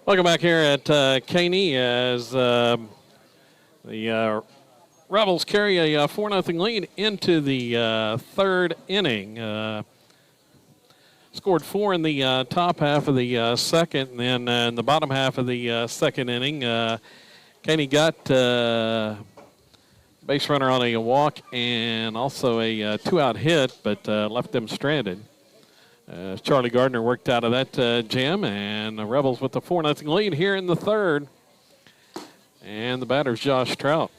Welcome back here at Caney as the Rebels carry a 4-0 lead into the third inning. Scored 4 in the top half of the second, and then in the bottom half of the second inning, Caney got base runner on a walk and also a two-out hit, but left them stranded. Charlie Gardner worked out of that jam, and the Rebels with the 4-0 lead here in the third. And the batter's Josh Trout.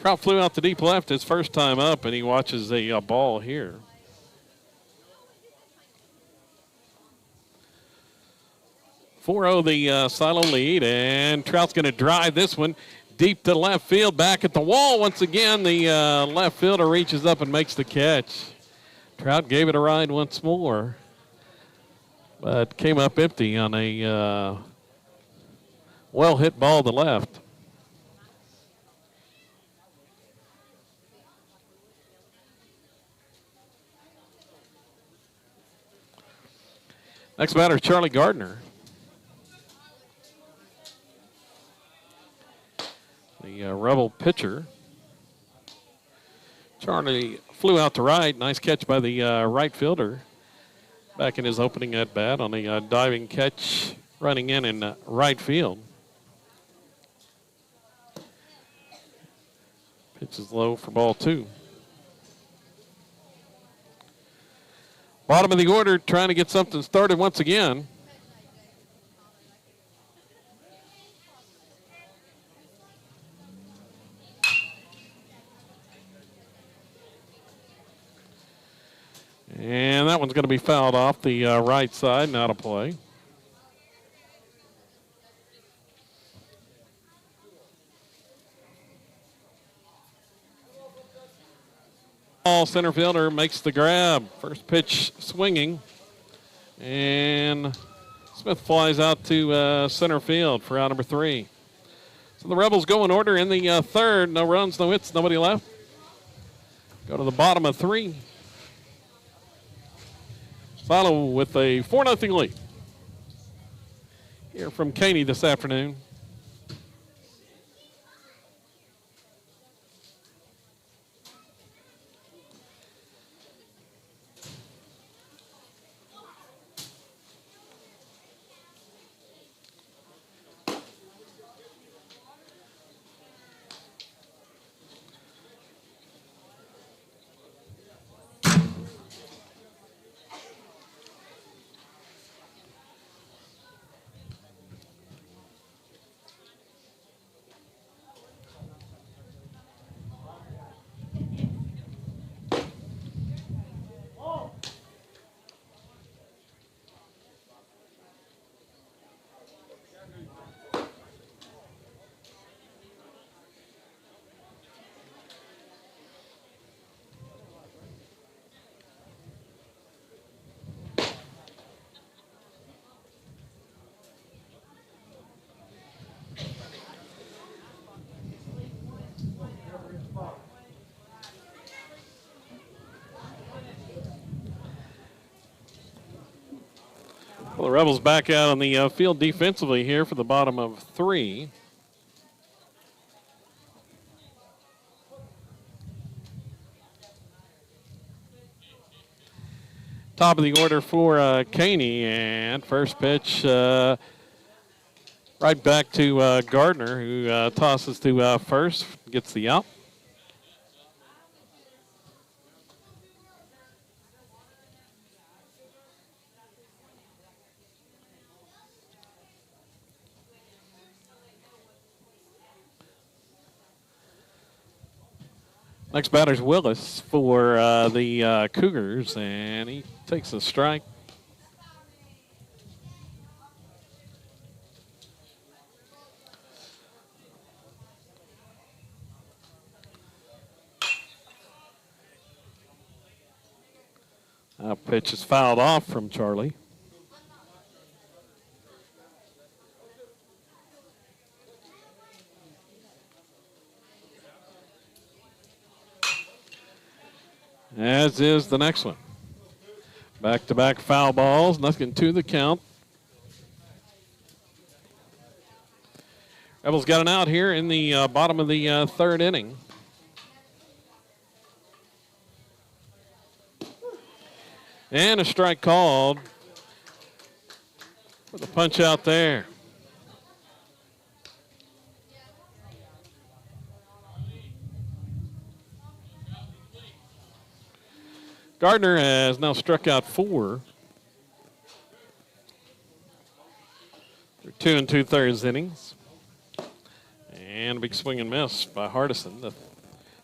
Trout flew out to deep left his first time up, and he watches a ball here. .4-0 the silo lead, and Trout's going to drive this one deep to left field, back at the wall once again. The left fielder reaches up and makes the catch. Trout gave it a ride once more, but came up empty on a well-hit ball to left. Next batter, Charlie Gardner. The Rebel pitcher. Charlie flew out to right. Nice catch by the right fielder. Back in his opening at bat on a diving catch, running in right field. Pitch is low for ball 2. Bottom of the order, trying to get something started once again. And that one's going to be fouled off the right side, not a play. Ball center fielder makes the grab. First pitch swinging. And Smith flies out to center field for out number 3. So the Rebels go in order in the third. No runs, no hits, nobody left. Go to the bottom of 3. Silo with a 4-0 lead here from Caney this afternoon. Well, the Rebels back out on the field defensively here for the bottom of 3. Top of the order for Caney, and first pitch right back to Gardner, who tosses to first, gets the out. Next batter's Willis for the Cougars, and he takes a strike. Pitch is fouled off from Charlie. As is the next one. Back-to-back foul balls, nothing to the count. Rebels got an out here in the bottom of the third inning. And a strike called for the punch out there. Gardner has now struck out 4. They're 2 2/3 innings. And a big swing and miss by Hardison, the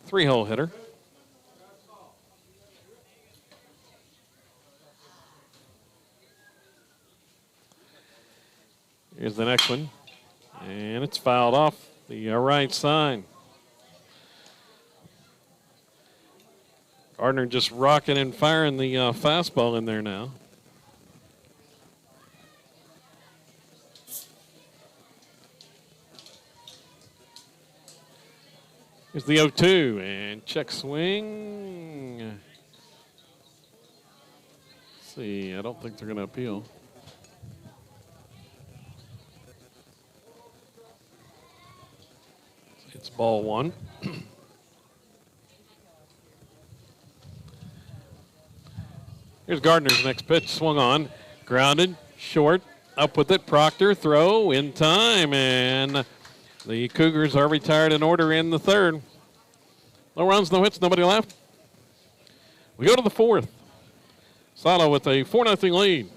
3-hole hitter. Here's the next one. And it's fouled off the right side. Gardner just rocking and firing the fastball in there now. Here's the 0-2 and check swing. Let's see, I don't think they're going to appeal. It's ball 1. Here's Gardner's next pitch, swung on, grounded, short, up with it, Proctor, throw in time, and the Cougars are retired in order in the third. No runs, no hits, nobody left. We go to the fourth. Silo with a 4-0 lead.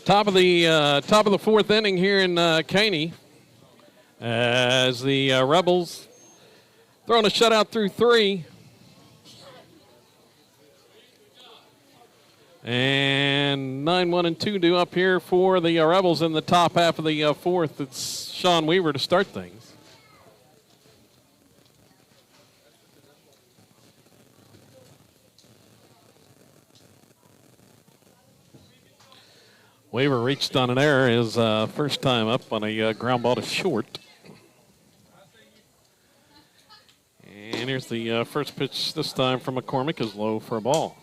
Top of the fourth inning here in Caney, as the Rebels throwing a shutout through 3. And 9-1-2 due up here for the Rebels in the top half of the fourth. It's Sean Weaver to start things. Weaver reached on an error his first time up on a ground ball to short. And here's the first pitch this time from McCormick, is low for a ball.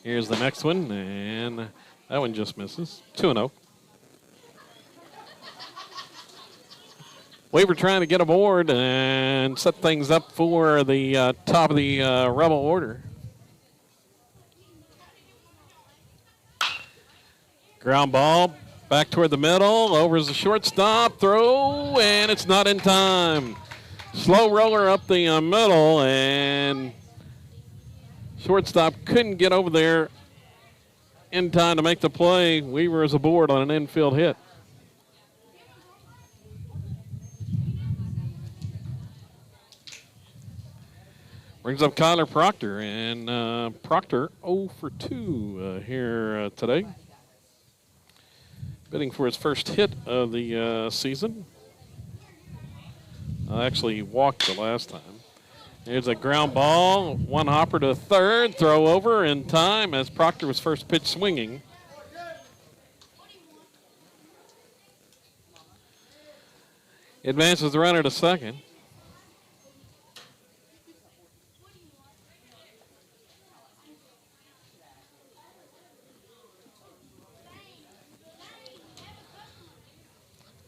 Here's the next one, and that one just misses. 2-0. Weaver trying to get aboard and set things up for the top of the Rebel order. Ground ball back toward the middle, over as the shortstop, throw, and it's not in time. Slow roller up the middle, and shortstop couldn't get over there in time to make the play. Weaver is aboard on an infield hit. Brings up Kyler Proctor, and Proctor 0 for 2 here today. Bidding for his first hit of the season. Actually, he walked the last time. Here's a ground ball, one hopper to third, throw over in time as Proctor was first pitch swinging. Advances the runner to second.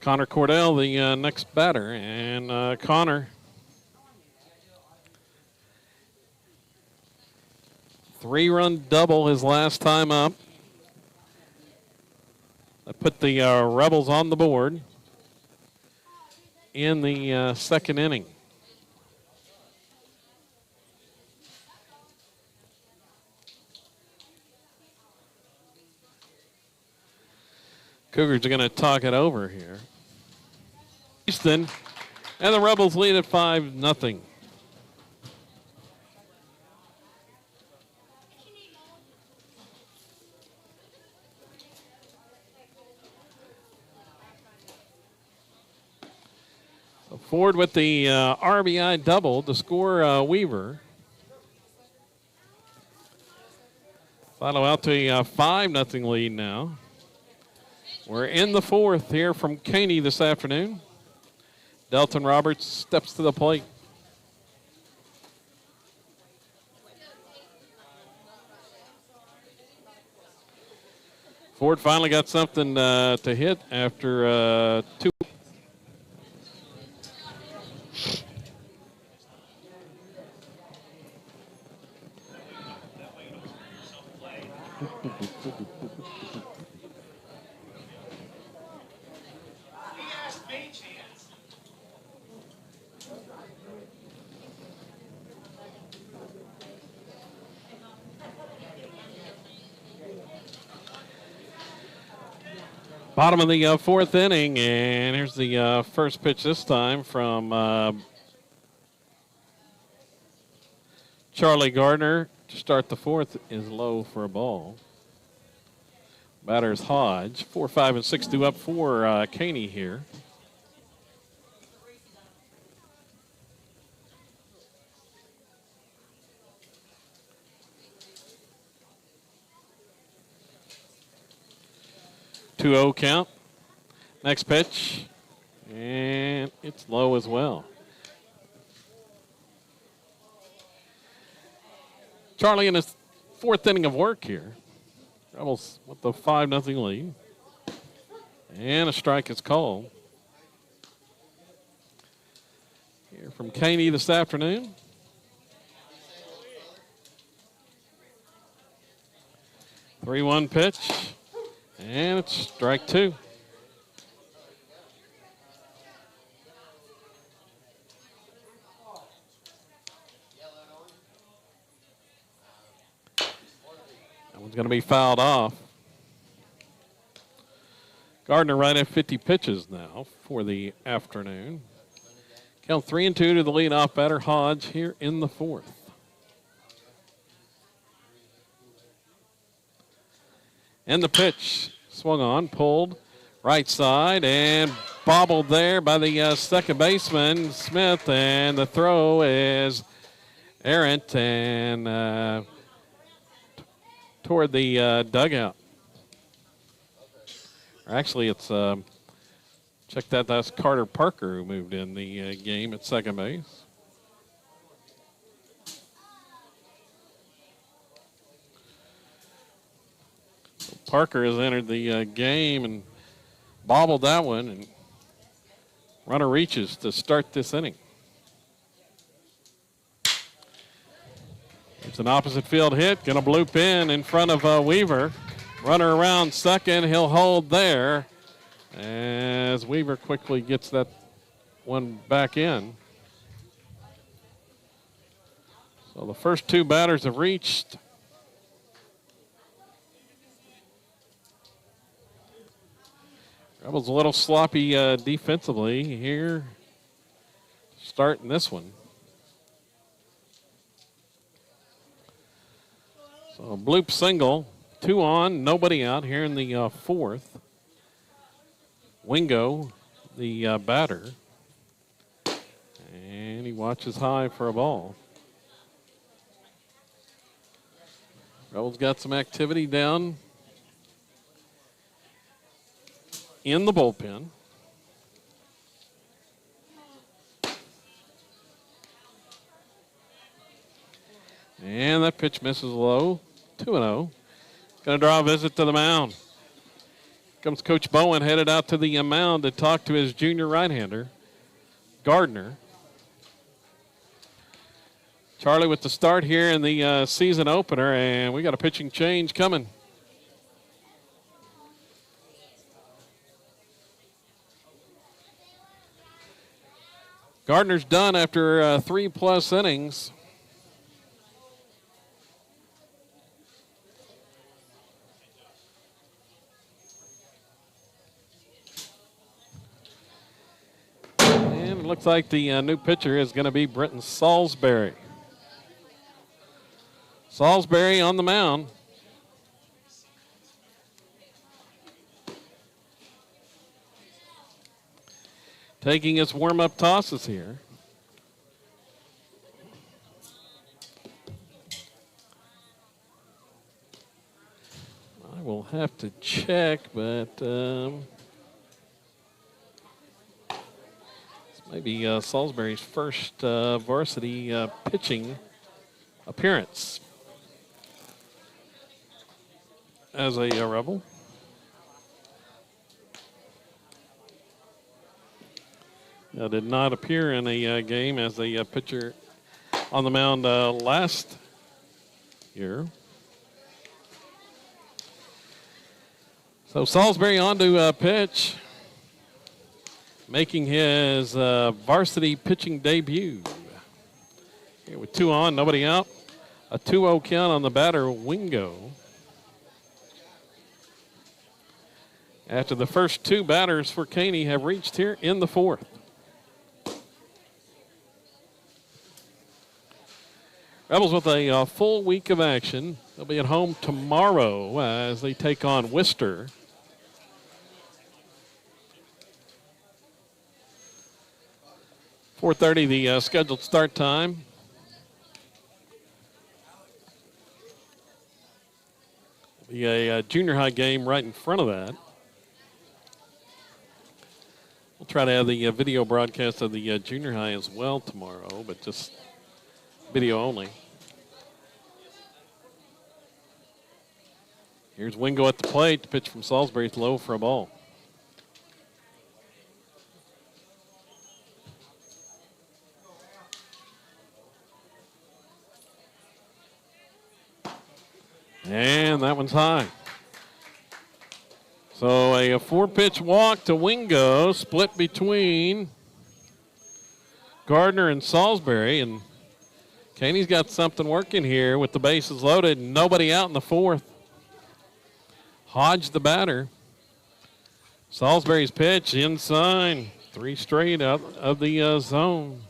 Connor Cordell, the next batter. And Connor, 3-run double his last time up. That put the Rebels on the board in the second inning. Cougars are going to talk it over here. Easton, and the Rebels lead at 5-0. So Ford with the RBI double to score Weaver. Final out to a 5-0 lead now. We're in the fourth here from Caney this afternoon. Delton Roberts steps to the plate. Ford finally got something to hit after 2. Bottom of the fourth inning, and here's the first pitch this time from Charlie Gardner. To start the fourth is low for a ball. Batter's Hodge. 4, 5, and 6 due up for Caney here. Two 2-0 count. Next pitch, and it's low as well. Charlie in his fourth inning of work here. Rebels with the 5-0 lead. And a strike is called. Here from Caney this afternoon. Three-one pitch. And it's strike 2. That one's going to be fouled off. Gardner right at 50 pitches now for the afternoon. Count 3-2 to the leadoff batter Hodge here in the fourth. And the pitch swung on, pulled right side, and bobbled there by the second baseman, Smith. And the throw is errant and toward the dugout. Or actually, it's, check that, that's Carter Parker who moved in the game at second base. Parker has entered the game and bobbled that one, and runner reaches to start this inning. It's an opposite field hit, going to bloop in front of Weaver. Runner around second, he'll hold there as Weaver quickly gets that one back in. So the first two batters have reached. Rebels a little sloppy defensively here, starting this one. So bloop single, 2 on, nobody out here in the fourth. Wingo, the batter, and he watches high for a ball. Rebels got some activity down in the bullpen. And that pitch misses low. 2-0. Going to draw a visit to the mound. Comes Coach Bowen headed out to the mound to talk to his junior right-hander, Gardner. Charlie with the start here in the season opener, and we got a pitching change coming. Gardner's done after 3+ innings. And it looks like the new pitcher is going to be Brenton Salisbury. Salisbury on the mound. Taking his warm-up tosses here. I will have to check, but this may be Salisbury's first varsity pitching appearance as a Rebel. Did not appear in a game as a pitcher on the mound last year. So Salisbury on to pitch, making his varsity pitching debut. Here with 2 on, nobody out. A 2-0 count on the batter, Wingo. After the first 2 batters for Caney have reached here in the 4th. Rebels with a full week of action. They'll be at home tomorrow as they take on Worcester. .4:30 the scheduled start time. Be a junior high game right in front of that. We'll try to have the video broadcast of the junior high as well tomorrow, but just video only. Here's Wingo at the plate. The pitch from Salisbury's low for a ball. And that one's high. So a 4-pitch walk to Wingo, split between Gardner and Salisbury, and Caney's got something working here with the bases loaded. Nobody out in the 4th. Hodge the batter. Salisbury's pitch inside. 3 straight out of the zone.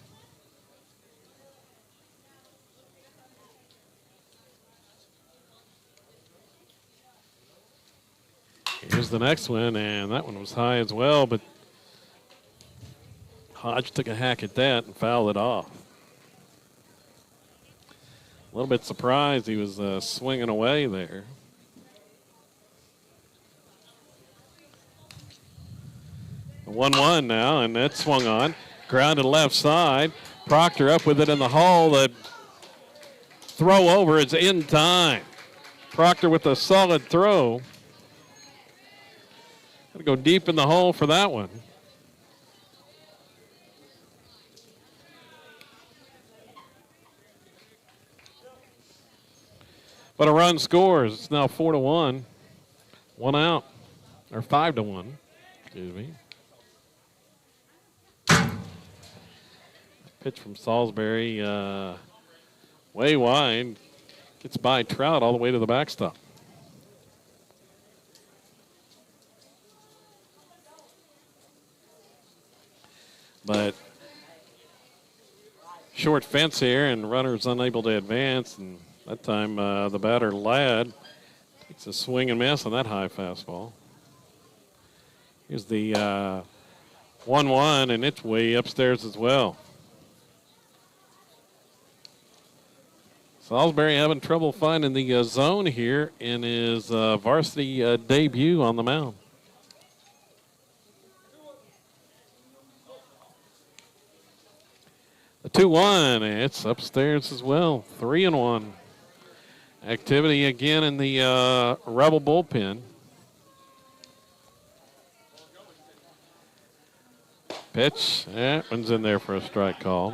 Here's the next one, and that one was high as well, but Hodge took a hack at that and fouled it off. A little bit surprised he was swinging away there. The 1-1 now, and that swung on. Grounded left side. Proctor up with it in the hole. The throw over is in time. Proctor with a solid throw. Got to go deep in the hole for that one. But a run scores. It's now 4-1. 1 out. Or 5-1. Excuse me. Pitch from Salisbury. Way wide. Gets by Trout all the way to the backstop. But short fence here, and runner's unable to advance, and that time the batter, Ladd, takes a swing and miss on that high fastball. Here's the 1-1, and it's way upstairs as well. Salisbury having trouble finding the zone here in his varsity debut on the mound. The 2-1, it's upstairs as well. 3-1. Activity again in the Rebel bullpen. Pitch. That one's in there for a strike call.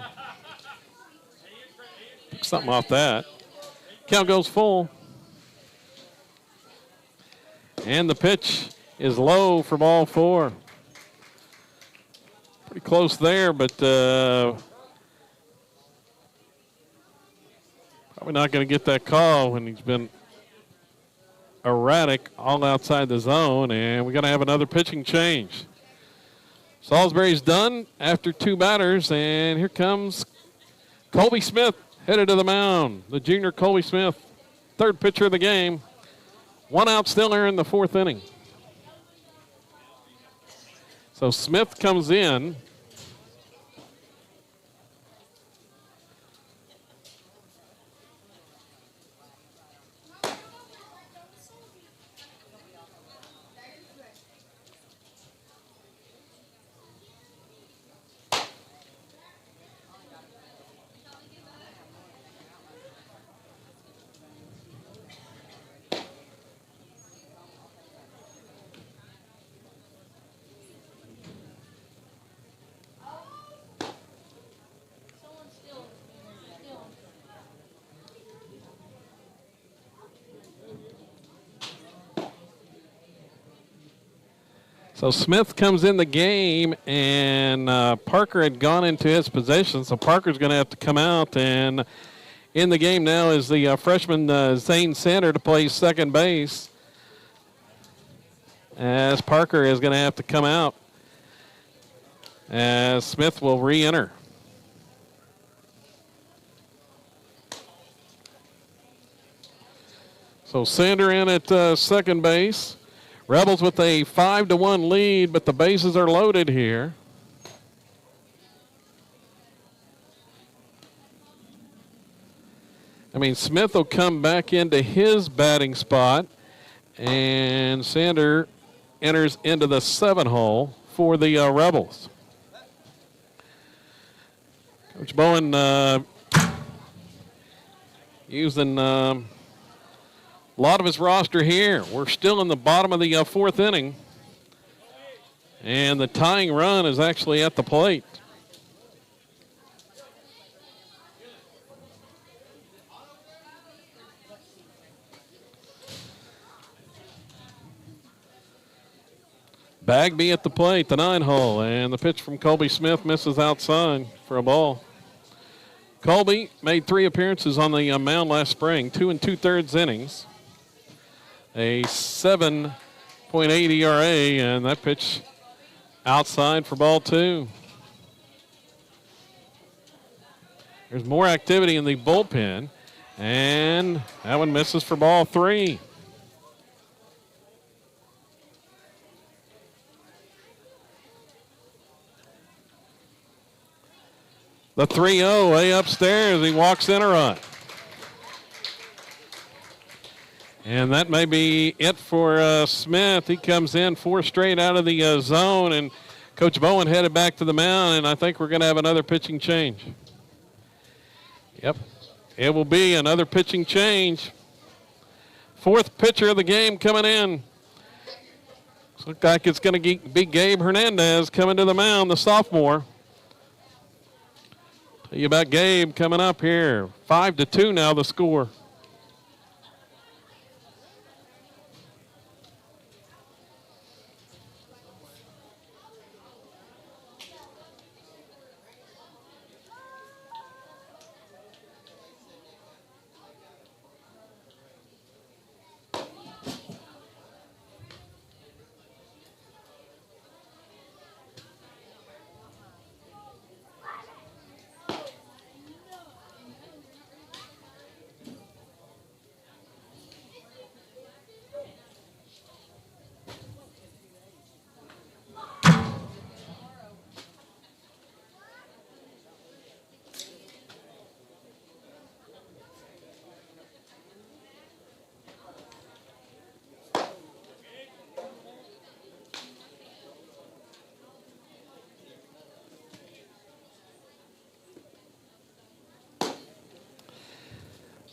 Took something off that. Count goes full. And the pitch is low for ball 4. Pretty close there, but probably not going to get that call when he's been erratic all outside the zone. And we're going to have another pitching change. Salisbury's done after 2 batters, and here comes Colby Smith headed to the mound. The junior Colby Smith, 3rd pitcher of the game. 1 out still here in the 4th inning. So Smith comes in. So Smith comes in the game, and Parker had gone into his position, so Parker's going to have to come out. And in the game now is the freshman Zane Sander to play second base, as Parker is going to have to come out, as Smith will re-enter. So Sander in at second base. Rebels with a 5-1 lead, but the bases are loaded here. I mean, Smith will come back into his batting spot, and Sander enters into the 7 hole for the Rebels. Coach Bowen using a lot of his roster here. We're still in the bottom of the 4th inning. And the tying run is actually at the plate. Bagby at the plate, the 9 hole. And the pitch from Colby Smith misses outside for a ball. Colby made 3 appearances on the mound last spring, 2 2/3 innings. A 7.8 ERA, and that pitch outside for ball 2. There's more activity in the bullpen, and that one misses for ball 3. The 3-0 way upstairs, he walks in a run. And that may be it for Smith. He comes in 4 straight out of the zone, and Coach Bowen headed back to the mound, and I think we're going to have another pitching change. Yep, it will be another pitching change. 4th pitcher of the game coming in. Looks like it's going to be Gabe Hernandez coming to the mound, the sophomore. Tell you about Gabe coming up here. 5-2 now the score.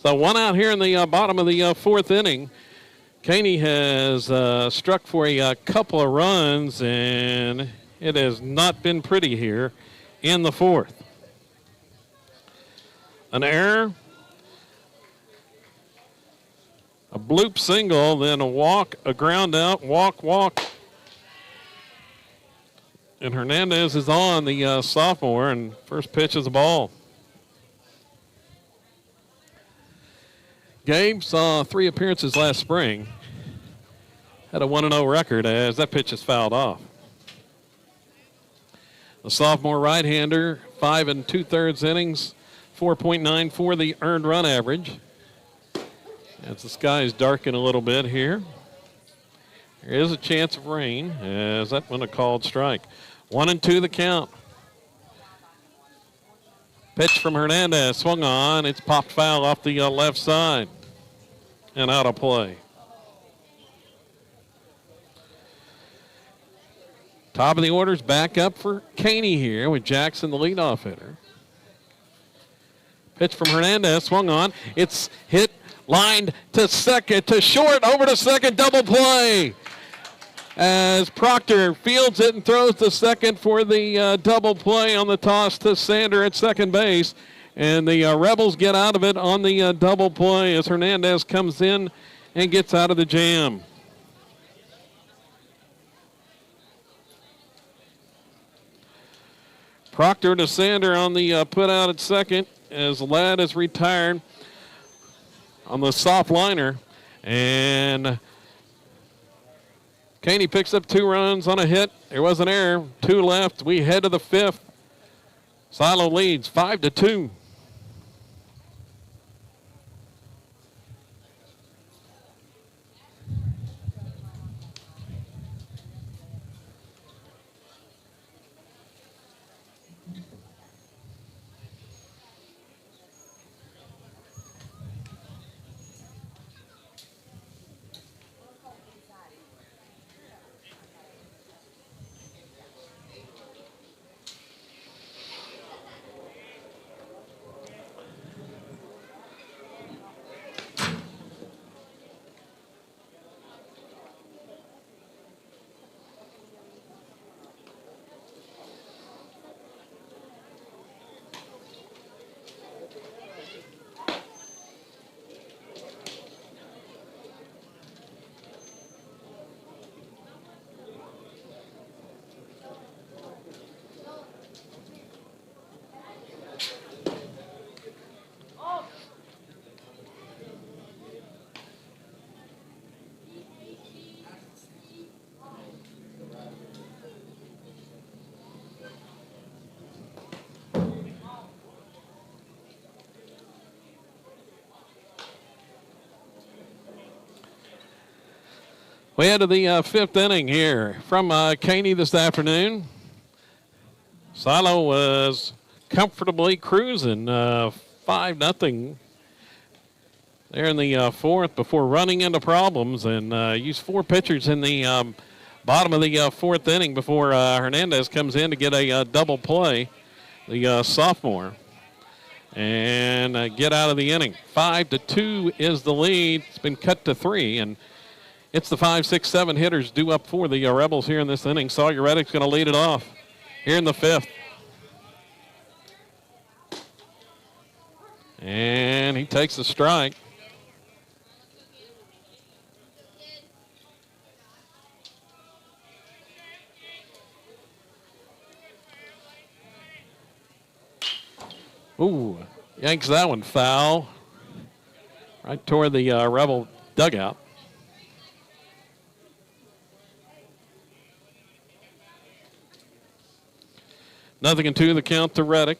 So 1 out here in the bottom of the 4th inning. Caney has struck for a couple of runs, and It has not been pretty here in the fourth. An error, a bloop single, then a walk, a ground out, walk. And Hernandez is on, the sophomore, and first pitch is a ball. Gabe saw 3 appearances last spring. Had a 1-0 record as that pitch is fouled off. The sophomore right-hander, 5 2/3 innings, 4.9 for the earned run average. As the skies darken a little bit here. There is a chance of rain as that one a called strike. 1-2 the count. Pitch from Hernandez, swung on. It's popped foul off the left side and out of play. Top of the order's back up for Caney here with Jackson, the leadoff hitter. Pitch from Hernandez, swung on. It's hit, lined to second, to short, over to second, double play. As Proctor fields it and throws to second for the double play on the toss to Sander at second base. And the Rebels get out of it on the double play as Hernandez comes in and gets out of the jam. Proctor to Sander on the put out at second as Ladd is retired on the soft liner. And Caney picks up 2 runs on a hit. There was an error. 2 left. We head to the 5th. Silo leads 5-2. We head to the 5th inning here from Caney this afternoon. Silo was comfortably cruising 5-0 there in the 4th before running into problems and used 4 pitchers in the bottom of the 4th inning before Hernandez comes in to get a double play, the sophomore, and get out of the inning. 5-2 is the lead. It's been cut to 3, and it's the 5, 6, 7 hitters due up for the Rebels here in this inning. Sawyer Reddick's going to lead it off here in the 5th. And he takes the strike. Ooh, yanks that one foul right toward the Rebel dugout. Nothing in 2 the count to Reddick.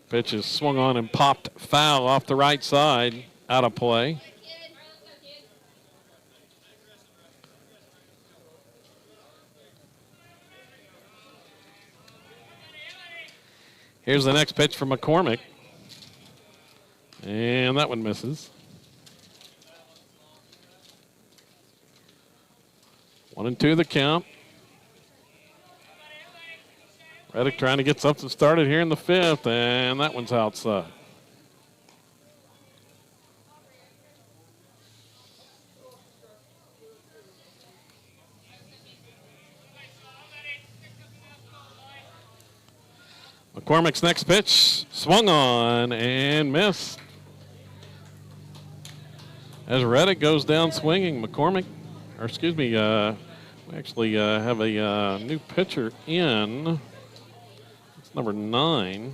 Pitch is swung on and popped foul off the right side, out of play. Here's the next pitch from McCormick. And that one misses. 1-2 the count. Reddick trying to get something started here in the 5th, and that one's outside. McCormick's next pitch swung on and missed. As Reddick goes down swinging, we actually have a new pitcher in. It's number 9.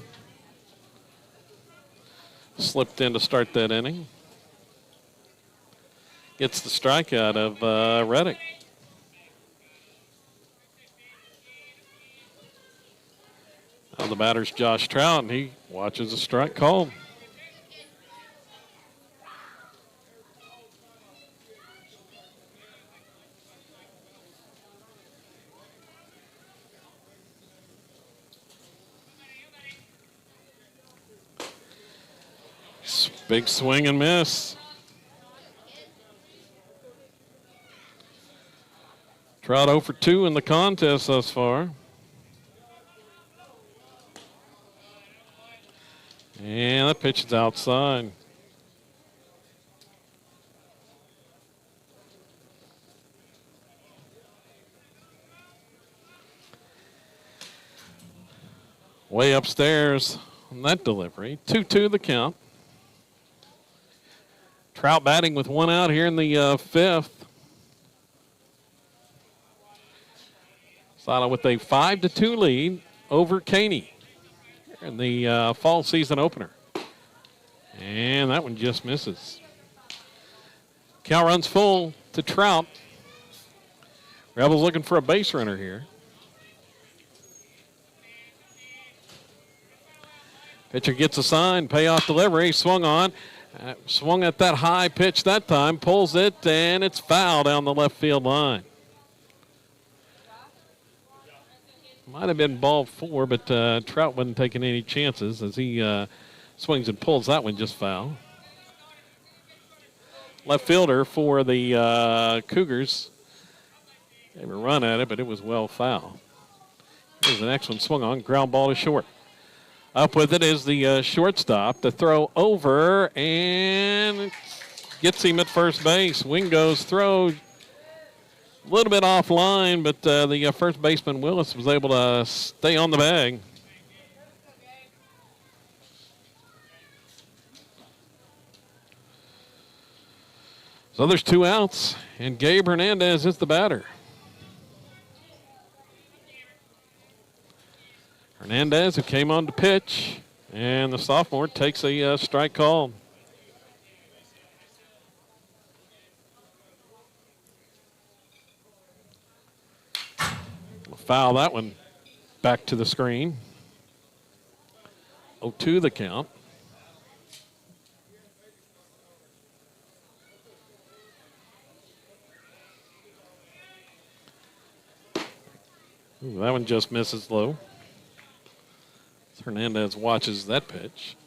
Slipped in to start that inning. Gets the strikeout of Reddick. Now the batter's Josh Trout, and he watches a strike called. Big swing and miss. Trout 0 for 2 in the contest thus far. And that pitch is outside. Way upstairs on that delivery. 2-2 the count. Trout batting with 1 out here in the 5th. Silo with a 5-2 lead over Caney in the fall season opener. And that one just misses. Count runs full to Trout. Rebels looking for a base runner here. Pitcher gets a sign, payoff delivery, swung on. Swung at that high pitch that time, pulls it, and it's foul down the left field line. Might have been ball 4, but Trout wasn't taking any chances as he swings and pulls that one just foul. Left fielder for the Cougars. Gave a run at it, but it was well foul. Here's the next one, swung on, ground ball to short. Up with it is the shortstop. The throw over and gets him at first base. Wingo's throw a little bit offline, but the first baseman Willis was able to stay on the bag. So there's 2 outs, and Gabe Hernandez is the batter. Hernandez, who came on to pitch, and the sophomore takes a strike call. We'll foul that one back to the screen. 0-2 the count. Ooh, that one just misses low. Hernandez watches that pitch.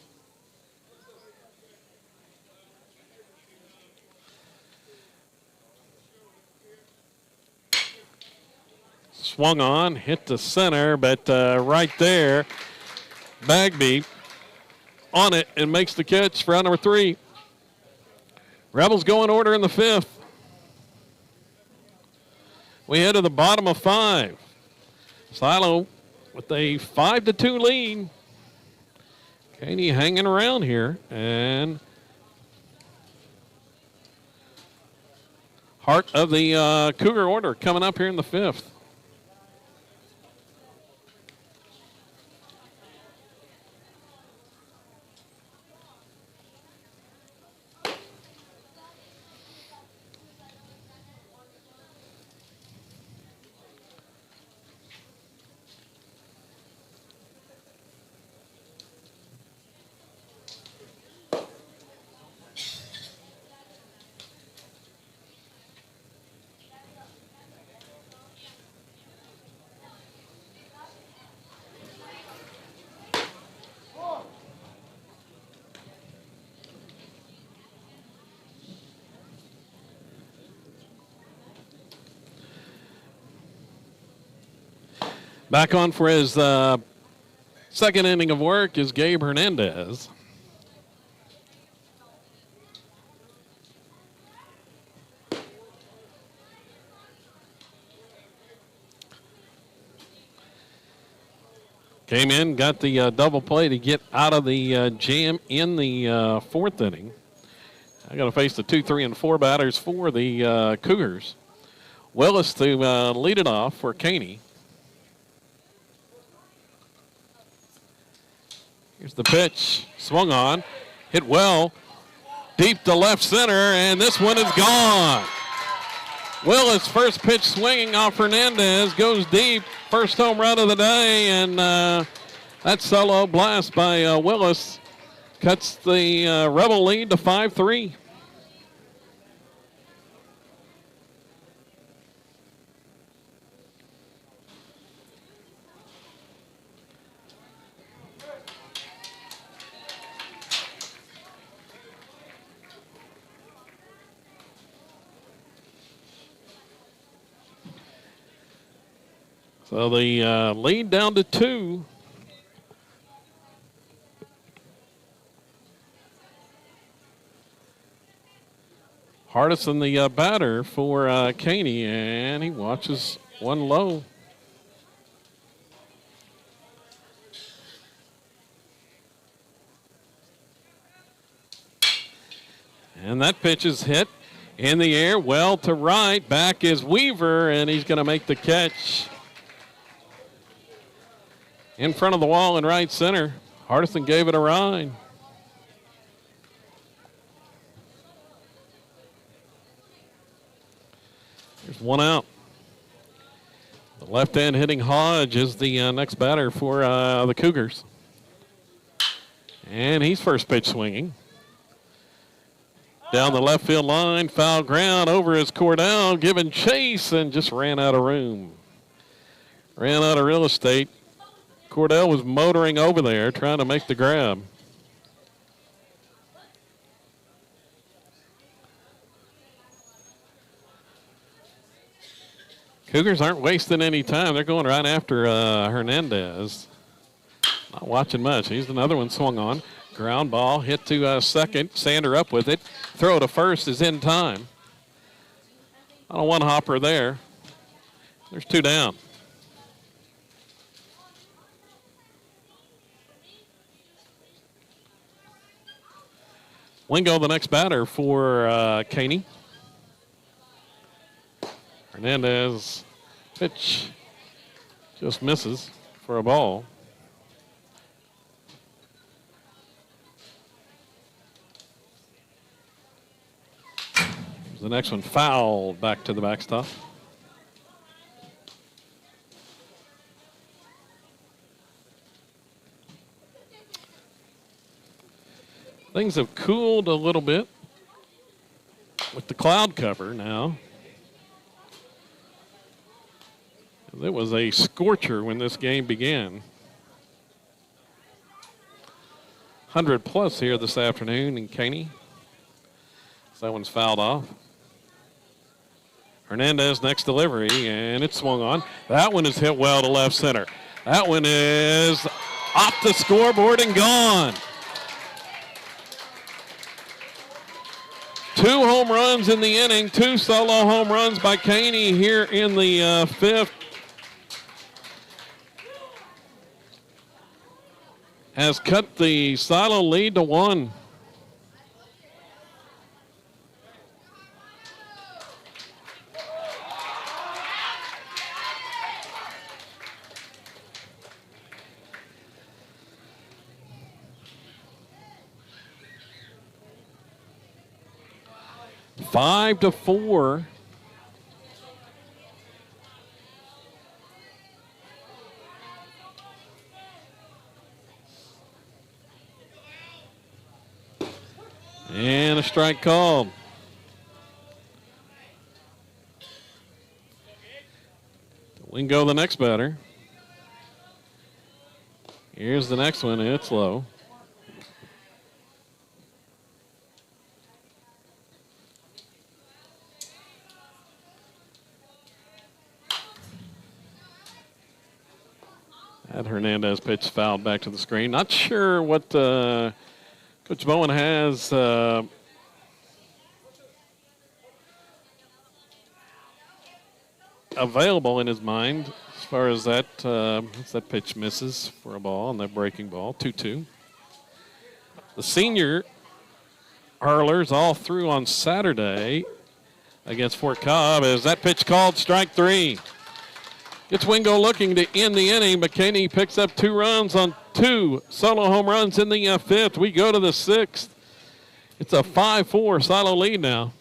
Swung on, hit the center, but right there, Bagby on it and makes the catch for out number 3. Rebels go in order in the 5th. We head to the bottom of 5. Silo with a 5-2 lead. Caney hanging around here, and heart of the Cougar order coming up here in the 5th. Back on for his second inning of work is Gabe Hernandez. Came in, got the double play to get out of the jam in the fourth inning. I got to face the 2, 3, and 4 batters for the Cougars. Willis to lead it off for Caney. Here's the pitch, swung on, hit well, deep to left center, and this one is gone. Willis, first pitch swinging off Hernandez, goes deep. First home run of the day, and that solo blast by Willis cuts the Rebel lead to 5-3. So the lead down to 2. Hardison, the batter for Caney, and he watches one low. And that pitch is hit in the air, well to right. Back is Weaver, and he's going to make the catch. In front of the wall in right center. Hardison gave it a ride. There's one out. The left-hand hitting Hodge is the next batter for the Cougars. And he's first pitch swinging. Down the left field line, foul ground over his Cordell, giving chase and just ran out of room. Ran out of real estate. Cordell was motoring over there trying to make the grab. Cougars aren't wasting any time. They're going right after Hernandez. Not watching much. He's another one swung on. Ground ball hit to second. Sander up with it. Throw to first is in time. On a one hopper there. There's 2 down. Wingo, the next batter for Caney. Hernandez pitch just misses for a ball. The next one fouled back to the backstop. Things have cooled a little bit with the cloud cover now. It was a scorcher when this game began. 100 plus here this afternoon in Caney. So that one's fouled off. Hernandez next delivery, and it's swung on. That one is hit well to left center. That one is off the scoreboard and gone. 2 home runs in the inning, 2 solo home runs by Caney here in the 5th. Has cut the silo lead to 1. Five to 4. And a strike called. Wingo, the next batter. Here's the next one, and it's low. That Hernandez pitch fouled back to the screen. Not sure what Coach Bowen has available in his mind as far as that, that pitch misses for a ball on that breaking ball, 2-2. The senior hurlers all through on Saturday against Fort Cobb. As that pitch called, strike 3. It's Wingo looking to end the inning, but Caney picks up 2 runs on 2 solo home runs in the 5th. We go to the 6th. It's a 5-4 Silo lead now.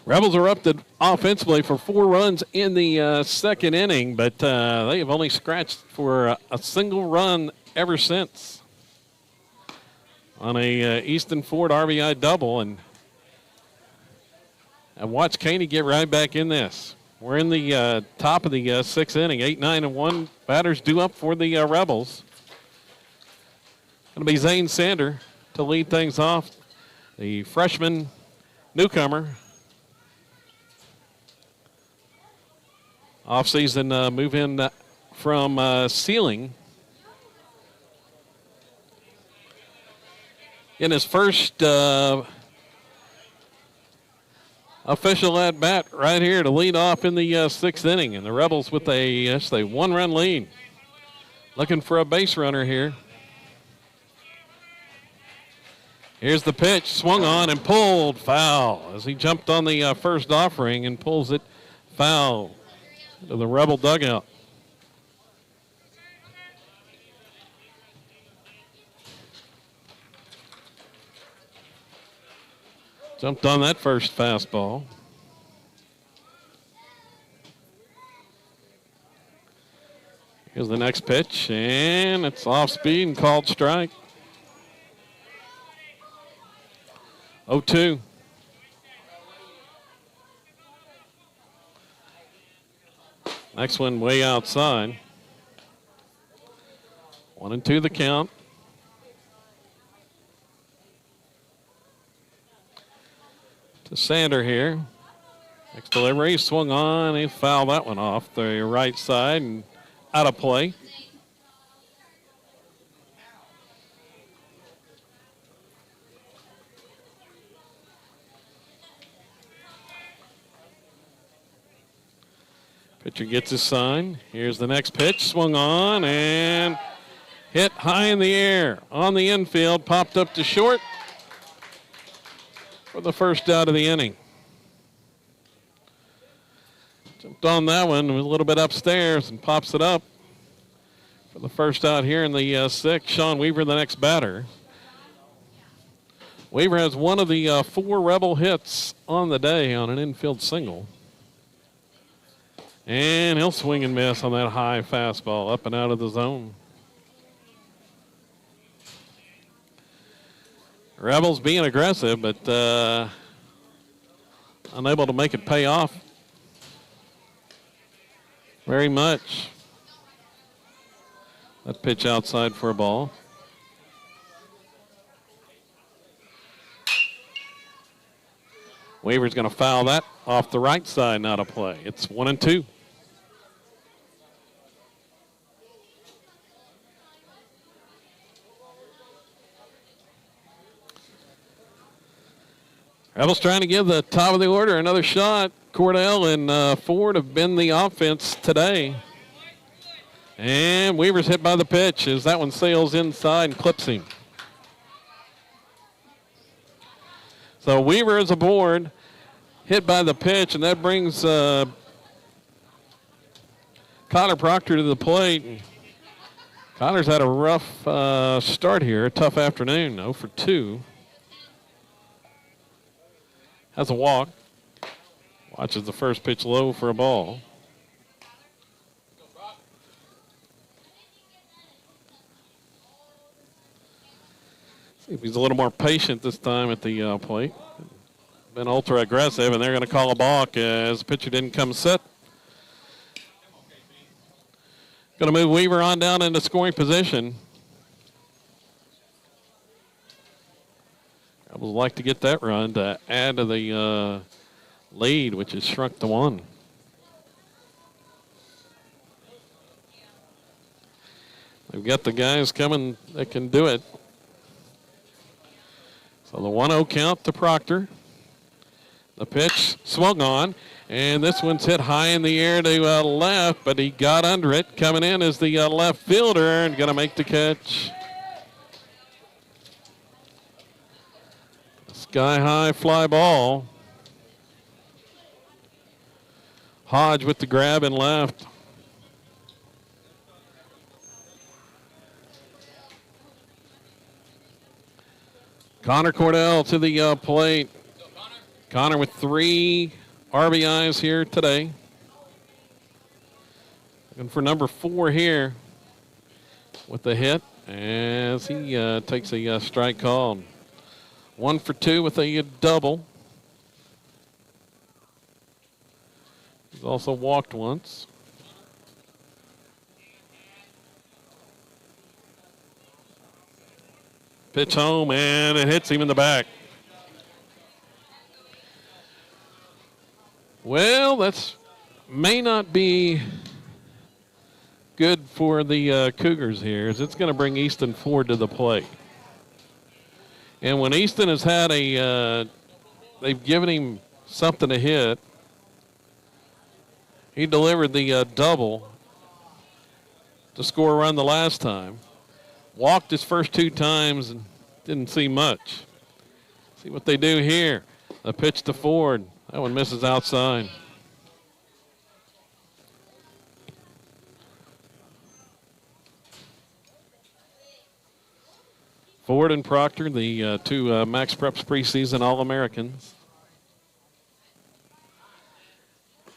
Rebels are up offensively for 4 runs in the second inning, but they have only scratched for a single run ever since on a Easton Ford RBI double. And watch Caney get right back in this. We're in the top of the 6th inning, 8-9-1. Batters due up for the Rebels. Going to be Zane Sander to lead things off, the freshman newcomer. Off-season move in from Sealing. In his first official at-bat right here to lead off in the 6th inning. And the Rebels with a 1-run lead. Looking for a base runner here. Here's the pitch, swung on and pulled foul as he jumped on the first offering and pulls it foul to the Rebel dugout. Jumped on that first fastball. Here's the next pitch, and it's off speed and called strike. 0-2. Next one way outside. 1-2 the count. To Sander here. Next delivery, swung on. He fouled that one off the right side and out of play. Pitcher gets his sign. Here's the next pitch. Swung on and hit high in the air on the infield. Popped up to short for the first out of the inning. Jumped on that one. Was a little bit upstairs and pops it up for the first out here in the 6th. Sean Weaver, the next batter. Weaver has one of the 4 Rebel hits on the day on an infield single. And he'll swing and miss on that high fastball up and out of the zone. Rebels being aggressive, but unable to make it pay off very much. That pitch outside for a ball. Weaver's going to foul that off the right side, not a play. It's 1-2. Rebels trying to give the top of the order another shot. Cordell and Ford have been the offense today. And Weaver's hit by the pitch as that one sails inside and clips him. So Weaver is aboard, hit by the pitch, and that brings Connor Proctor to the plate. Connor's had a rough start here, a tough afternoon, 0 for 2. Has a walk. Watches the first pitch low for a ball. See if he's a little more patient this time at the plate. Been ultra aggressive, and they're going to call a balk as the pitcher didn't come set. Going to move Weaver on down into scoring position. I would like to get that run to add to the lead, which is shrunk to 1. They've got the guys coming that can do it. So the 1-0 count to Proctor. The pitch swung on, and this one's hit high in the air to left, but he got under it. Coming in is the left fielder and going to make the catch. Sky-high fly ball. Hodge with the grab and left. Connor Cordell to the plate. Connor with 3 RBIs here today. Looking for number 4 here with the hit as he takes a strike call. 1 for 2 with a double. He's also walked once. Pitch home, and it hits him in the back. Well, that's may not be good for the Cougars here, as it's going to bring Easton Ford to the plate. And when Easton has had they've given him something to hit. He delivered the double to score a run the last time. Walked his first 2 times and didn't see much. See what they do here. A pitch to Ford. That one misses outside. Ford and Proctor, the 2 Max Preps preseason All-Americans.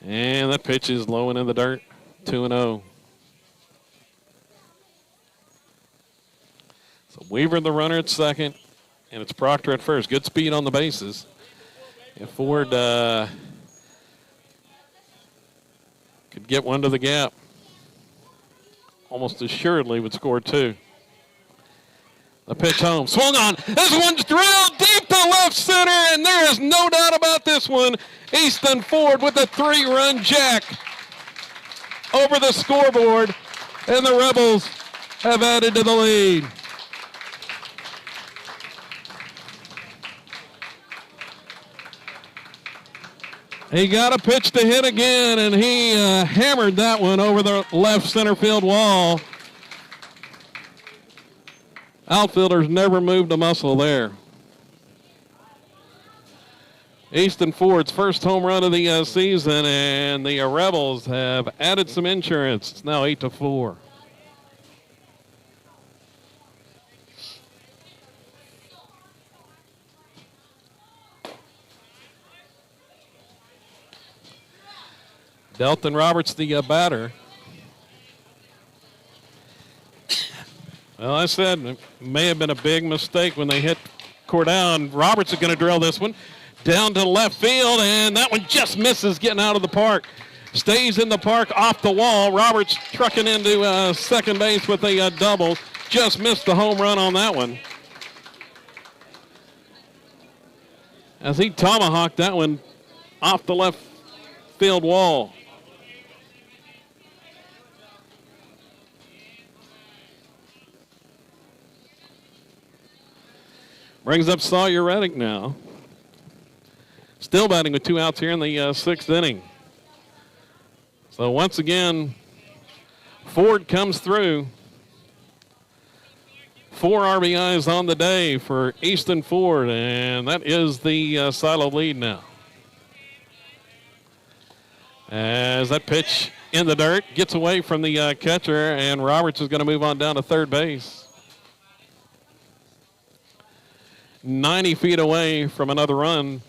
And that pitch is low and in the dirt, 2-0. So Weaver the runner at second, and it's Proctor at first. Good speed on the bases. If Ford could get one to the gap, almost assuredly would score 2. The pitch home, swung on. This one's drilled deep to left center, and there is no doubt about this one. Easton Ford with a 3-run jack over the scoreboard, and the Rebels have added to the lead. He got a pitch to hit again, and he hammered that one over the left center field wall. Outfielders never moved a muscle there. Easton Ford's first home run of the season, and the Rebels have added some insurance. It's now 8-4. Delton Roberts, the batter. Well, I said it may have been a big mistake when they hit Cordell, and Roberts is going to drill this one down to left field, and that one just misses getting out of the park. Stays in the park off the wall. Roberts trucking into second base with a double. Just missed the home run on that one. As he tomahawked that one off the left field wall. Brings up Sawyer Reddick now. Still batting with 2 outs here in the 6th inning. So once again, Ford comes through. 4 RBIs on the day for Easton Ford, and that is the silo lead now. As that pitch in the dirt gets away from the catcher, and Roberts is going to move on down to third base. 90 feet away from another run.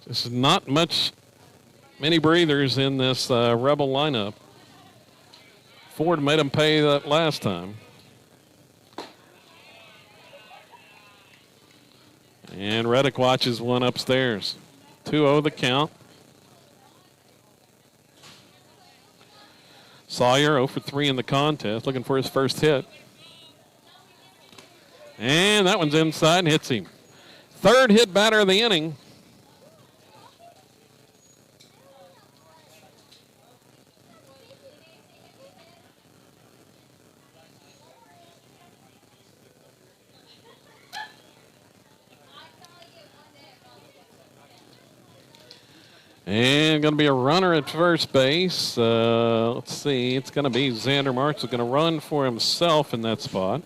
Just not many breathers in this Rebel lineup. Ford made him pay that last time. And Reddick watches one upstairs. 2-0 the count. Sawyer 0 for 3 in the contest, looking for his first hit. And that one's inside and hits him. Third hit batter of the inning. And going to be a runner at first base. Let's see. It's going to be Xander Marshall going to run for himself in that spot.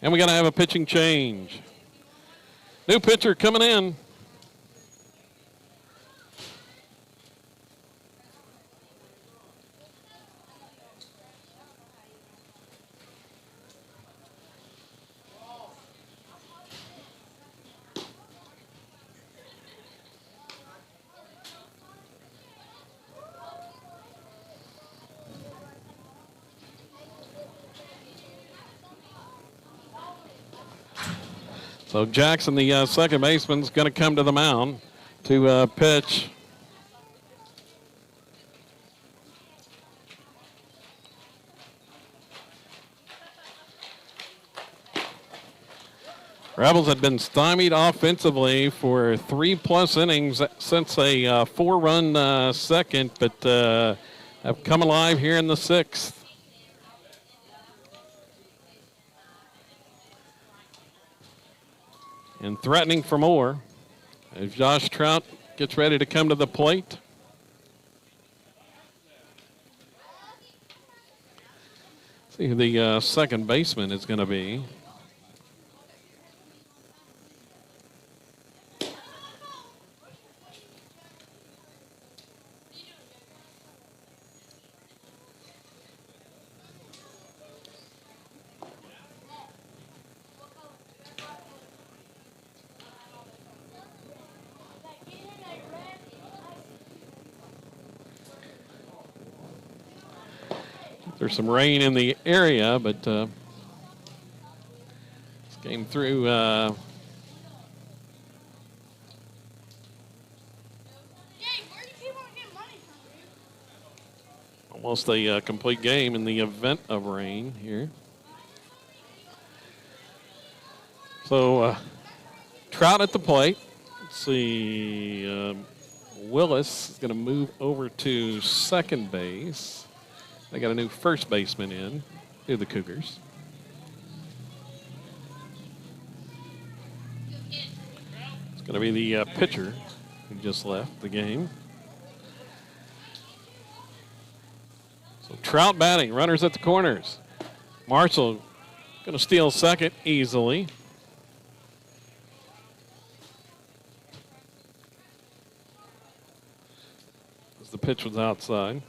And we got to have a pitching change. New pitcher coming in. So Jackson, the second baseman, is going to come to the mound to pitch. Rebels had been stymied offensively for 3+ innings since a 4-run second, but have come alive here in the 6th. And threatening for more as Josh Trout gets ready to come to the plate. See who the second baseman is going to be. There's some rain in the area, but this came through almost a complete game in the event of rain here. So Trout at the plate. Let's see, Willis is going to move over to second base. They got a new first baseman in to the Cougars. It's going to be the pitcher who just left the game. So Trout batting, runners at the corners. Marshall going to steal second easily. As the pitch was outside.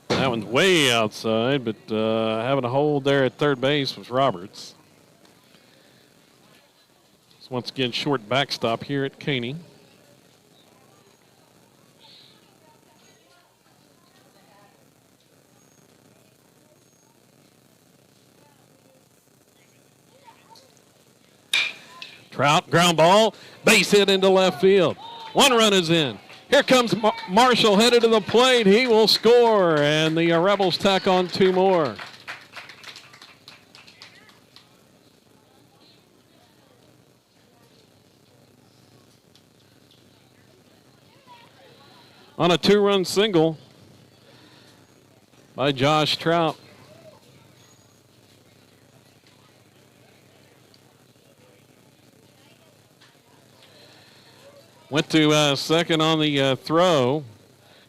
That one's way outside, but having a hold there at third base was Roberts. So once again, short backstop here at Caney. Trout, ground ball, base hit into left field. One run is in. Here comes Marshall headed to the plate. He will score, and the Rebels tack on 2 more. On a 2-run single by Josh Trout. Went to second on the throw.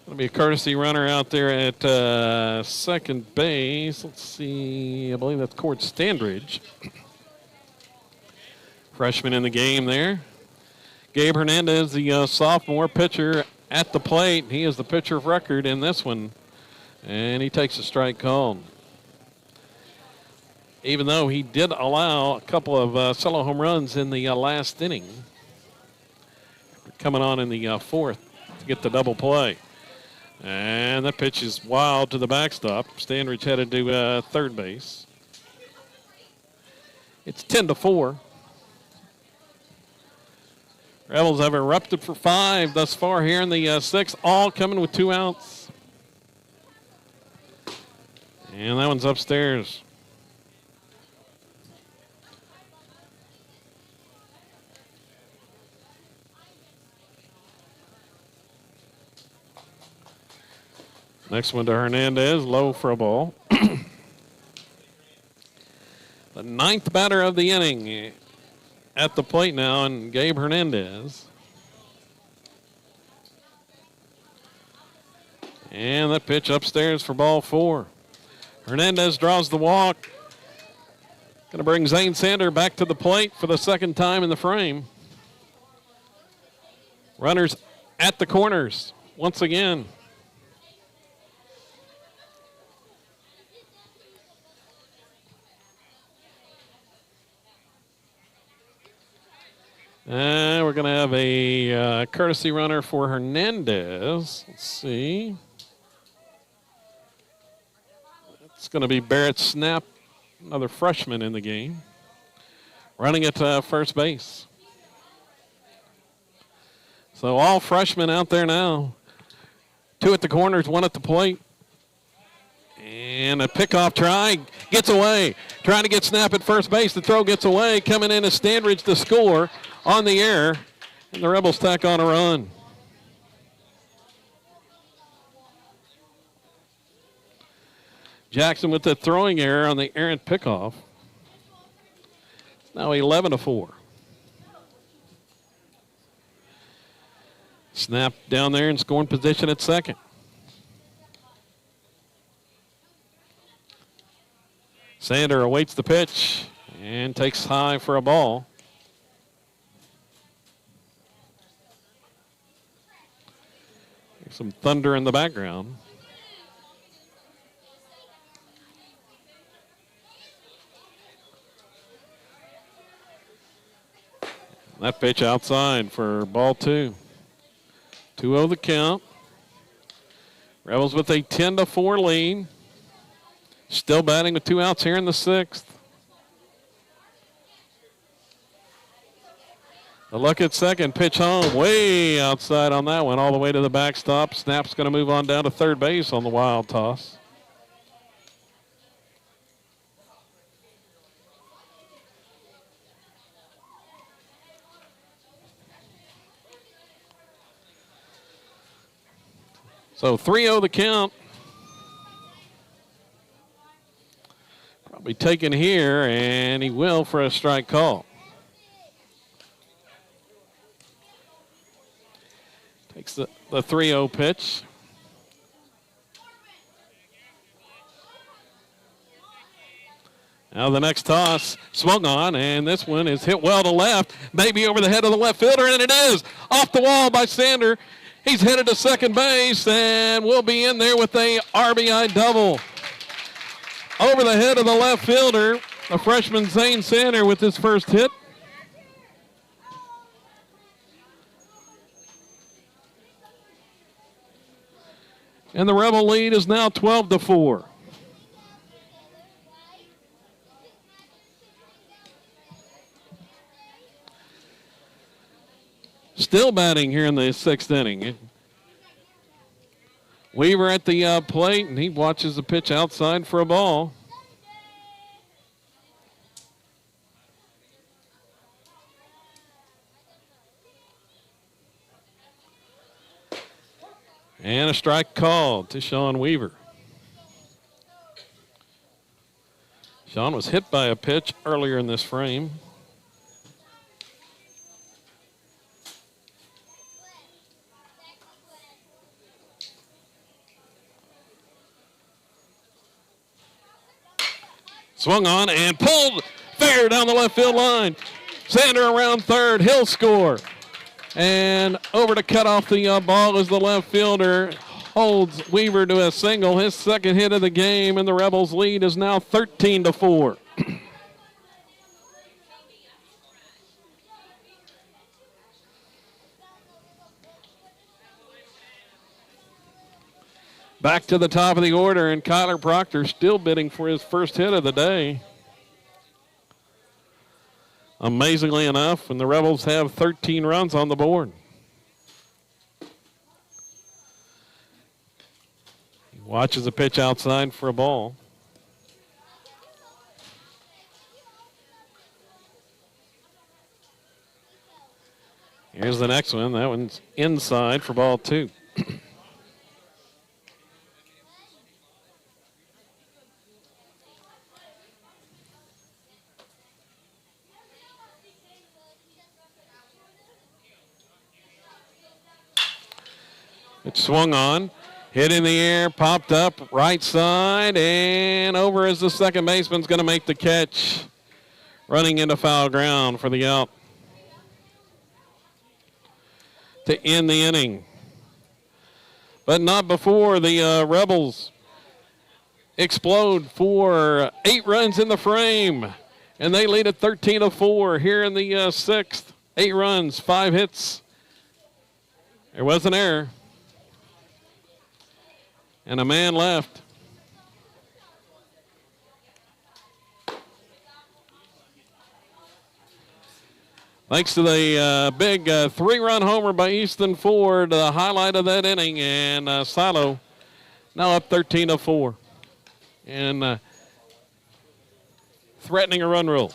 Going to be a courtesy runner out there at second base. Let's see. I believe that's Cord Standridge. Freshman in the game there. Gabe Hernandez, the sophomore pitcher at the plate. He is the pitcher of record in this one. And he takes a strike call. even though he did allow a couple of solo home runs in the last inning. Coming on in the fourth to get the double play. And that pitch is wild to the backstop. Standridge headed to third base. It's 10-4. Rebels have erupted for 5 thus far here in the sixth, all coming with 2 outs. And that one's upstairs. Next one to Hernandez, low for a ball. The 9th batter of the inning at the plate now, and Gabe Hernandez. And that pitch upstairs for ball 4. Hernandez draws the walk. Going to bring Zane Sander back to the plate for the second time in the frame. Runners at the corners once again. And we're going to have a courtesy runner for Hernandez. Let's see. It's going to be Barrett Snap, another freshman in the game, running at first base. So all freshmen out there now. 2 at the corners, 1 at the plate. And a pickoff try, gets away. Trying to get Snap at first base. The throw gets away. Coming in is Standridge to score on the air. And the Rebels tack on a run. Jackson with the throwing error on the errant pickoff. It's now 11-4. Snap down there in scoring position at second. Sander awaits the pitch and takes high for a ball. Some thunder in the background. That pitch outside for ball 2. 2-0 the count. Rebels with a 10-4 lead. Still batting with 2 outs here in the sixth. A look at second, pitch home, way outside on that one, all the way to the backstop. Snap's going to move on down to third base on the wild toss. So 3-0 the count. Probably taken here, and he will for a strike call. Takes the 3-0 pitch. Now the next toss swung on, and this one is hit well to left, maybe over the head of the left fielder, and it is off the wall by Sander. He's headed to second base, and will be in there with a RBI double. Over the head of the left fielder, the freshman Zane Sander with his first hit. And the Rebel lead is now 12-4. Still batting here in the sixth inning. Weaver at the plate, and he watches the pitch outside for a ball. And a strike called to Sean Weaver. Sean was hit by a pitch earlier in this frame. Swung on and pulled fair down the left field line. Sander around third. He'll score. And over to cut off the ball as the left fielder holds Weaver to a single. His second hit of the game, and the Rebels' lead is now 13-4. Back to the top of the order, and Kyler Proctor still bidding for his first hit of the day. Amazingly enough, and the Rebels have 13 runs on the board. He watches the pitch outside for a ball. Here's the next one. That one's inside for ball 2. It swung on, hit in the air, popped up, right side, and over as the second baseman's going to make the catch. Running into foul ground for the out to end the inning. But not before the Rebels explode for 8 runs in the frame. And they lead at 13-4 here in the 6th. 8 runs, 5 hits. There was an error. And a man left. Thanks to the big 3-run homer by Easton Ford, the highlight of that inning. And Silo now up 13-4. And threatening a run rule.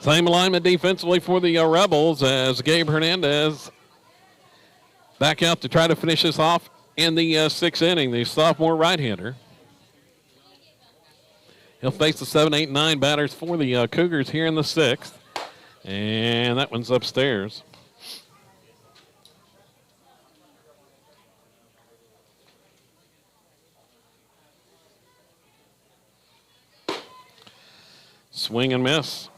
Same alignment defensively for the Rebels as Gabe Hernandez back out to try to finish this off in the 6th inning. The sophomore right-hander. He'll face the 7, 8, 9 batters for the Cougars here in the 6th. And that one's upstairs. Swing and miss.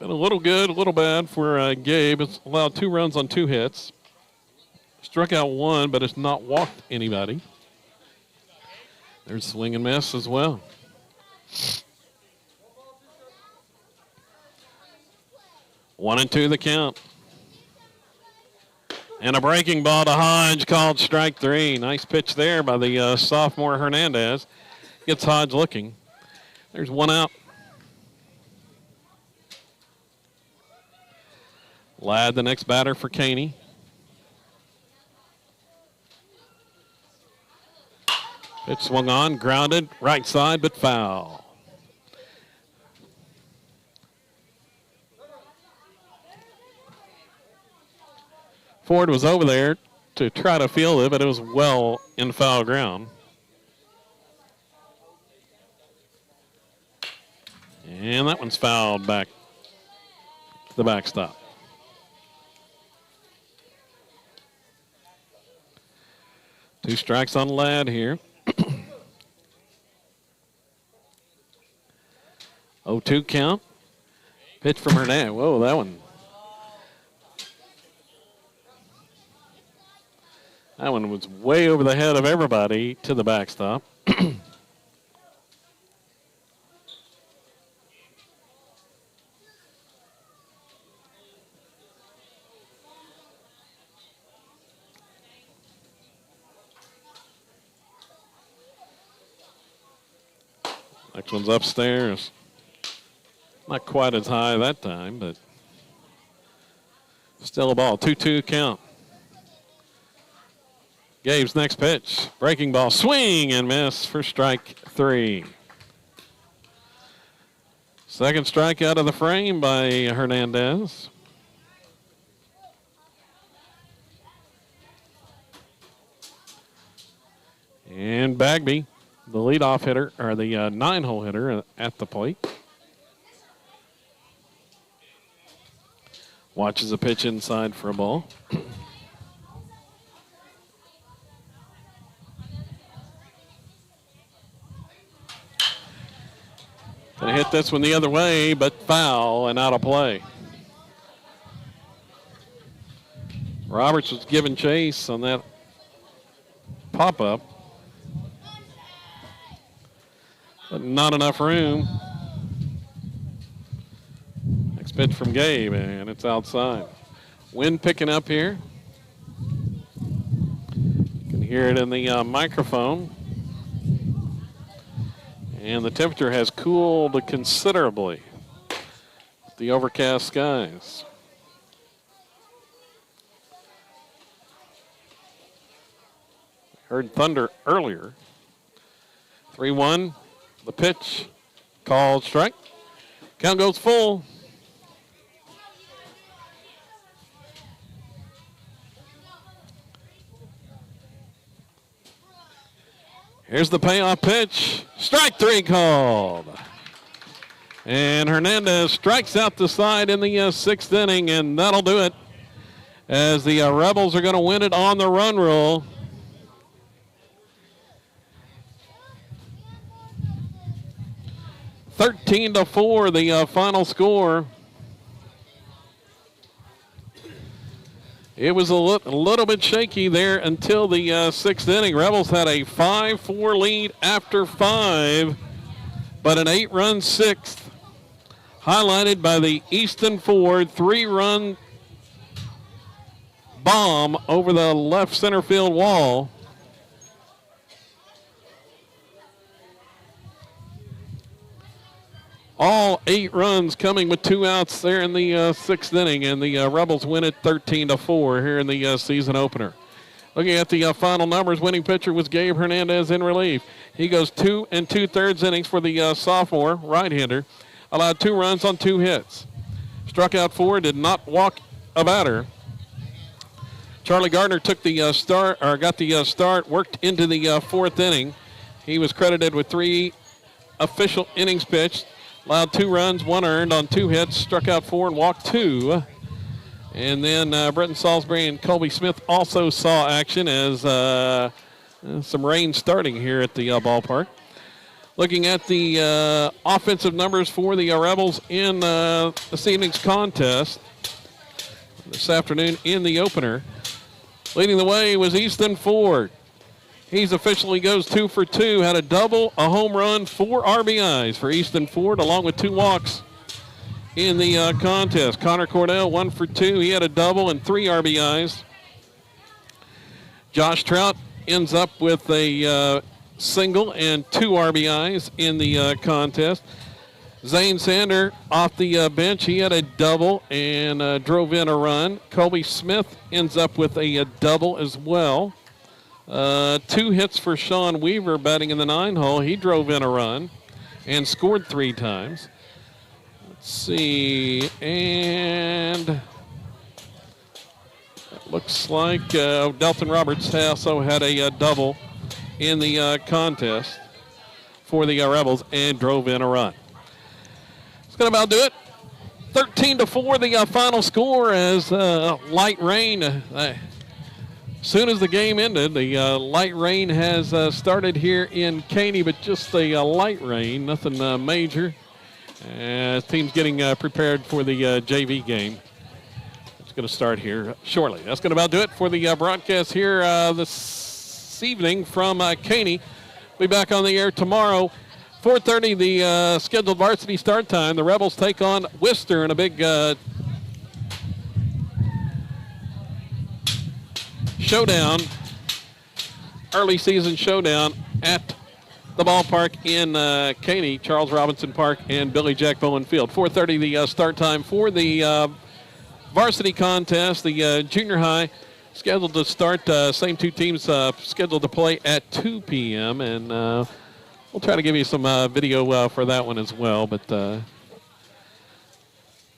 Been a little good, a little bad for Gabe. It's allowed 2 runs on 2 hits. Struck out 1, but it's not walked anybody. There's swing and miss as well. One and 2 the count. And a breaking ball to Hodge called strike 3. Nice pitch there by the sophomore Hernandez. Gets Hodge looking. There's 1 out. Ladd, the next batter for Caney. Pitch swung on, grounded, right side, but foul. Ford was over there to try to field it, but it was well in foul ground. And that one's fouled back to the backstop. Two strikes on Ladd here. 0-2 count. Pitch from Hernandez. Whoa, that one. That one was way over the head of everybody to the backstop. Next one's upstairs. Not quite as high that time, but still a ball. 2-2 count. Gabe's next pitch. Breaking ball. Swing and miss for strike 3. Second strike out of the frame by Hernandez. And Bagby, the leadoff hitter, or the 9-hole hitter at the plate. Watches a pitch inside for a ball. Gonna hit this one the other way, but foul and out of play. Roberts was giving chase on that pop-up, but not enough room. Next pitch from Gabe, and it's outside. Wind picking up here. You can hear it in the microphone. And the temperature has cooled considerably with the overcast skies. Heard thunder earlier. 3-1, the pitch, called strike. Count goes full. Here's the payoff pitch. Strike 3 called. And Hernandez strikes out the side in the 6th inning, and that'll do it as the Rebels are going to win it on the run rule. (13-4) the final score. It was a little bit shaky there until the 6th inning. Rebels had a 5-4 lead after 5, but an 8-run 6th, highlighted by the Easton Ford 3-run bomb over the left center field wall. All 8 runs coming with 2 outs there in the 6th inning, and the Rebels win it 13-4 here in the season opener. Looking at the final numbers, winning pitcher was Gabe Hernandez in relief. He goes 2 2/3 innings for the sophomore right-hander, allowed 2 runs on 2 hits. Struck out 4, did not walk a batter. Charlie Gardner took the start, or got the start, worked into the 4th inning. He was credited with 3 official innings pitched. Allowed 2 runs, 1 earned on 2 hits, struck out 4 and walked 2. And then Brenton Salisbury and Colby Smith also saw action as some rain starting here at the ballpark. Looking at the offensive numbers for the Rebels in this evening's contest this afternoon in the opener. Leading the way was Easton Ford. He's officially goes 2 for 2, had a double, a home run, 4 RBIs for Easton Ford, along with 2 walks in the contest. Connor Cordell, 1 for 2. He had a double and 3 RBIs. Josh Trout ends up with a single and 2 RBIs in the contest. Zane Sander off the bench. He had a double and drove in a run. Colby Smith ends up with a double as well. 2 hits for Sean Weaver batting in the 9-hole. He drove in a run and scored 3 times. Let's see, and it looks like Delton Roberts also had a double in the contest for the Rebels and drove in a run. It's going to about do it. 13-4 the final score as light rain. Soon as the game ended, the light rain has started here in Caney, but just a light rain, nothing major. Team's getting prepared for the JV game. It's going to start here shortly. That's going to about do it for the broadcast here this evening from Caney. We'll be back on the air tomorrow. 4:30, the scheduled varsity start time. The Rebels take on Worcester in a big showdown, early season showdown at the ballpark in Caney, Charles Robinson Park and Billy Jack Bowen Field. 4:30 the start time for the varsity contest. The junior high scheduled to start, same 2 teams scheduled to play at 2 p.m. And we'll try to give you some video for that one as well, but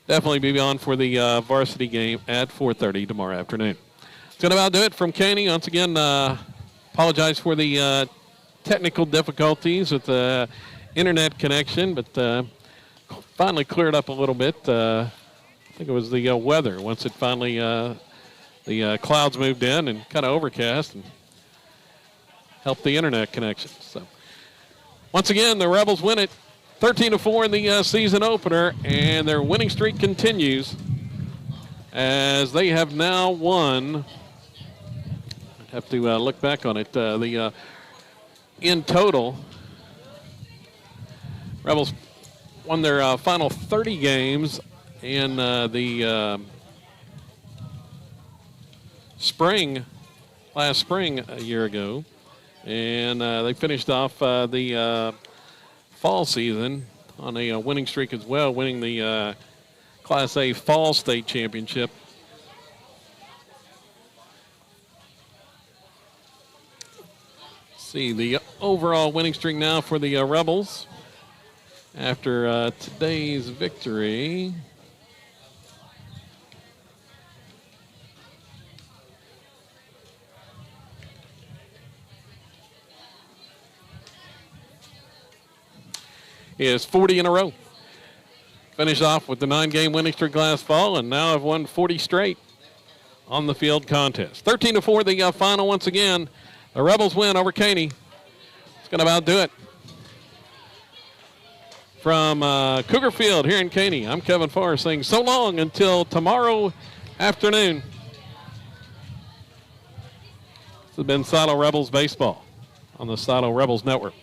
definitely be on for the varsity game at 4:30 tomorrow afternoon. It's going to about do it from Caney. Once again, apologize for the technical difficulties with the internet connection, but finally cleared up a little bit. I think it was the weather. Once it finally, the clouds moved in and kind of overcast and helped the internet connection. So once again, the Rebels win it 13-4 in the season opener, and their winning streak continues as they have now won. I'd have to look back on it. In total, Rebels won their final 30 games in the last spring a year ago. And they finished off the fall season on a winning streak as well, winning the Class A Fall State Championship. See the overall winning streak now for the Rebels after today's victory. Is 40 in a row. Finish off with the 9-game winning streak last fall, and now have won 40 straight on the field contest. 13-4, the final once again. The Rebels win over Caney. It's going to about do it. From Cougar Field here in Caney, I'm Kevin Forrest saying so long until tomorrow afternoon. This has been Silo Rebels Baseball on the Silo Rebels Network.